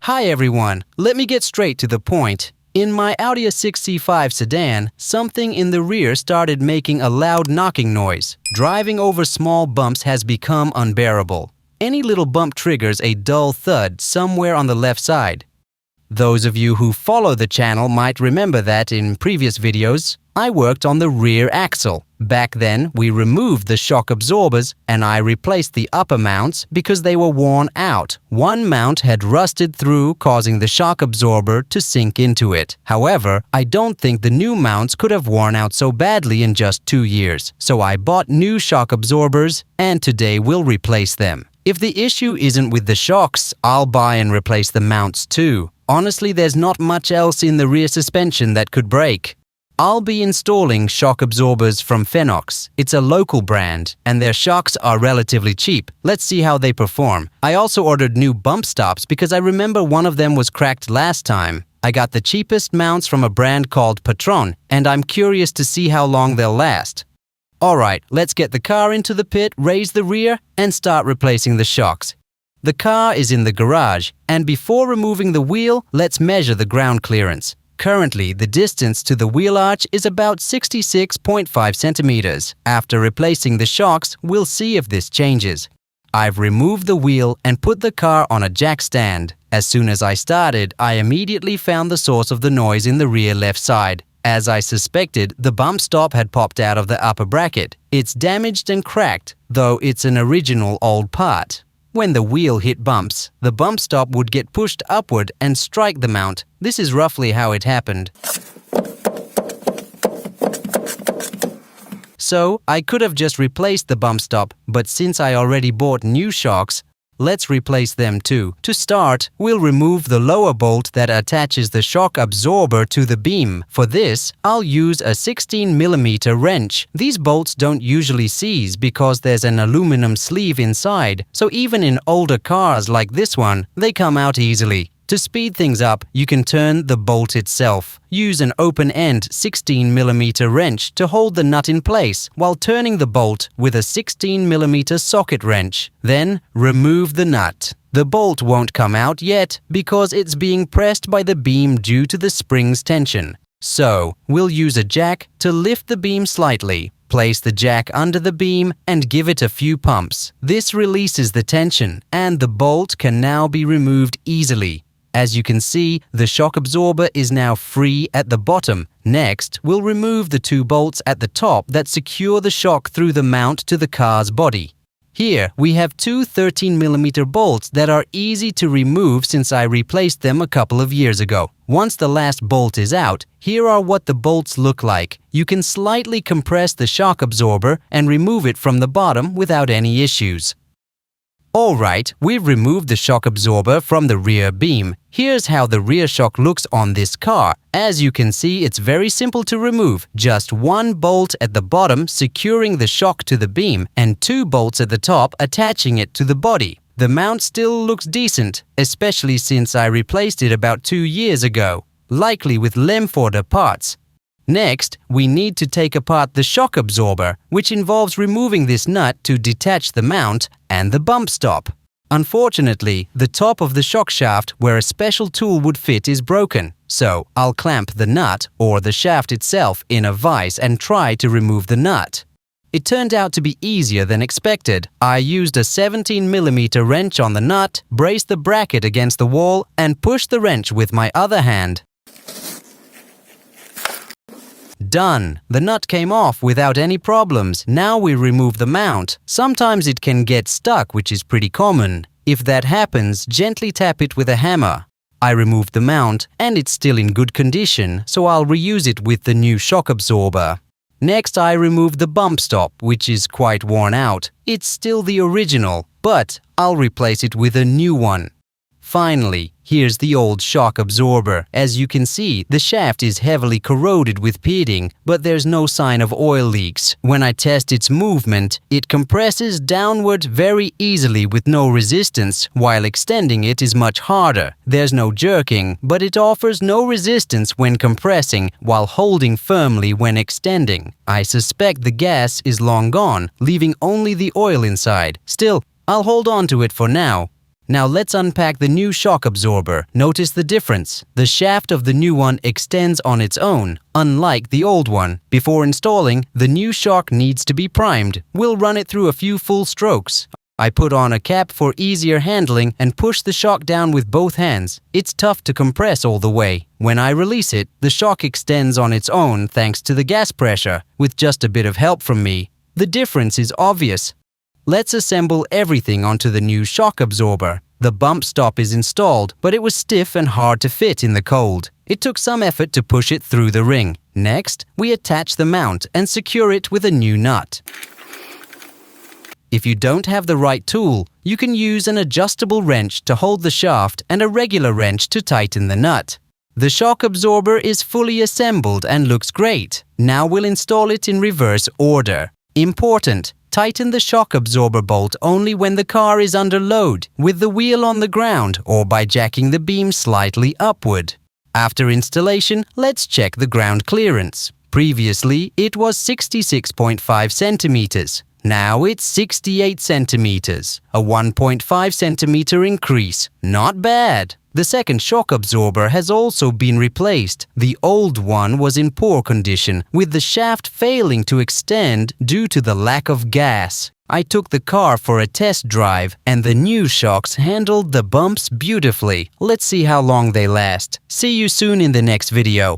Hi everyone, let me get straight to the point. In my Audi A6 C5 sedan, something in the rear started making a loud knocking noise. Driving over small bumps has become unbearable. Any little bump triggers a dull thud somewhere on the left side. Those of you who follow the channel might remember that in previous videos, I worked on the rear axle. Back then, we removed the shock absorbers and I replaced the upper mounts because they were worn out. One mount had rusted through, causing the shock absorber to sink into it. However, I don't think the new mounts could have worn out so badly in just 2 years. So I bought new shock absorbers and today we'll replace them. If the issue isn't with the shocks, I'll buy and replace the mounts too. Honestly, there's not much else in the rear suspension that could break. I'll be installing shock absorbers from Fenox. It's a local brand, and their shocks are relatively cheap. Let's see how they perform. I also ordered new bump stops because I remember one of them was cracked last time. I got the cheapest mounts from a brand called Patron, and I'm curious to see how long they'll last. Alright, let's get the car into the pit, raise the rear, and start replacing the shocks. The car is in the garage, and before removing the wheel, let's measure the ground clearance. Currently, the distance to the wheel arch is about 66.5 centimeters. After replacing the shocks, we'll see if this changes. I've removed the wheel and put the car on a jack stand. As soon as I started, I immediately found the source of the noise in the rear left side. As I suspected, the bump stop had popped out of the upper bracket. It's damaged and cracked, though it's an original old part. When the wheel hit bumps, the bump stop would get pushed upward and strike the mount. This is roughly how it happened. So, I could have just replaced the bump stop, but since I already bought new shocks, let's replace them too. To start, we'll remove the lower bolt that attaches the shock absorber to the beam. For this, I'll use a 16mm wrench. These bolts don't usually seize because there's an aluminum sleeve inside, so even in older cars like this one, they come out easily. To speed things up, you can turn the bolt itself. Use an open-end 16mm wrench to hold the nut in place while turning the bolt with a 16mm socket wrench. Then, remove the nut. The bolt won't come out yet because it's being pressed by the beam due to the spring's tension. So, we'll use a jack to lift the beam slightly. Place the jack under the beam and give it a few pumps. This releases the tension and the bolt can now be removed easily. As you can see, the shock absorber is now free at the bottom. Next, we'll remove the 2 bolts at the top that secure the shock through the mount to the car's body. Here, we have 2 13mm bolts that are easy to remove since I replaced them a couple of years ago. Once the last bolt is out, here are what the bolts look like. You can slightly compress the shock absorber and remove it from the bottom without any issues. Alright, we've removed the shock absorber from the rear beam. Here's how the rear shock looks on this car. As you can see, it's very simple to remove. Just 1 bolt at the bottom securing the shock to the beam and 2 bolts at the top attaching it to the body. The mount still looks decent, especially since I replaced it about 2 years ago, likely with Lemforder parts. Next, we need to take apart the shock absorber, which involves removing this nut to detach the mount and the bump stop. Unfortunately, the top of the shock shaft where a special tool would fit is broken, so I'll clamp the nut or the shaft itself in a vise and try to remove the nut. It turned out to be easier than expected. I used a 17mm wrench on the nut, braced the bracket against the wall, and pushed the wrench with my other hand. Done! The nut came off without any problems. Now we remove the mount. Sometimes it can get stuck, which is pretty common. If that happens, gently tap it with a hammer. I removed the mount and it's still in good condition, so I'll reuse it with the new shock absorber. Next, I removed the bump stop, which is quite worn out. It's still the original, but I'll replace it with a new one. Finally, here's the old shock absorber. As you can see, the shaft is heavily corroded with pitting, but there's no sign of oil leaks. When I test its movement, it compresses downward very easily with no resistance, while extending it is much harder. There's no jerking, but it offers no resistance when compressing, while holding firmly when extending. I suspect the gas is long gone, leaving only the oil inside. Still, I'll hold on to it for now. Now let's unpack the new shock absorber. Notice the difference. The shaft of the new one extends on its own, unlike the old one. Before installing, the new shock needs to be primed. We'll run it through a few full strokes. I put on a cap for easier handling and push the shock down with both hands. It's tough to compress all the way. When I release it, the shock extends on its own thanks to the gas pressure, with just a bit of help from me. The difference is obvious. Let's assemble everything onto the new shock absorber. The bump stop is installed, but it was stiff and hard to fit in the cold. It took some effort to push it through the ring. Next, we attach the mount and secure it with a new nut. If you don't have the right tool, you can use an adjustable wrench to hold the shaft and a regular wrench to tighten the nut. The shock absorber is fully assembled and looks great. Now we'll install it in reverse order. Important: tighten the shock absorber bolt only when the car is under load, with the wheel on the ground, or by jacking the beam slightly upward. After installation, let's check the ground clearance. Previously, it was 66.5 centimeters. Now it's 68 centimeters, a 1.5 centimeter increase. Not bad. The second shock absorber has also been replaced. The old one was in poor condition, with the shaft failing to extend due to the lack of gas. I took the car for a test drive, and the new shocks handled the bumps beautifully. Let's see how long they last. See you soon in the next video.